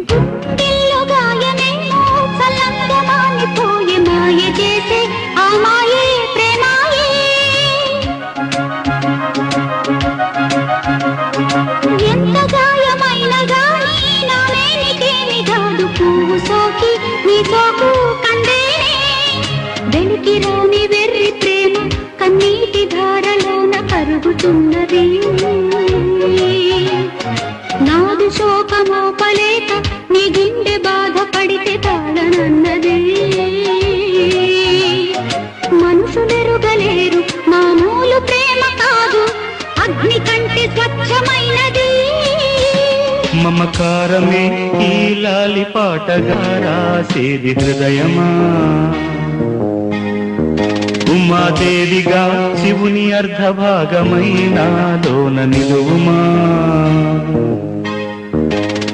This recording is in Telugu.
గుండెల్లో గాయమేమో చల్లంగా మానిపోయే మాయ చేసే ఆ మాయే ప్రేమాయే. ఎంత గాయమైన గానీ నా నేనికేమి కాదు పువ్వు సోకి నీ సోకు కందేనే. వెలికి రాని వెర్రి ప్రేమ కన్నీటి ధారలోన కరుగుతున్నది. నాదు శోకమోపలేక నీ గుండె బాధపడితే తాళనన్నది. మనుషులెరుగలేరు మామూలు ప్రేమ కాదు అగ్ని కంటే స్వచ్ఛమైనది. మమకారమే ఈ లాలి పాటగా రాసేది హృదయమా. ఉమాదేవిగా శివుని అర్ధభాగమైనాలోన నిలువుమా.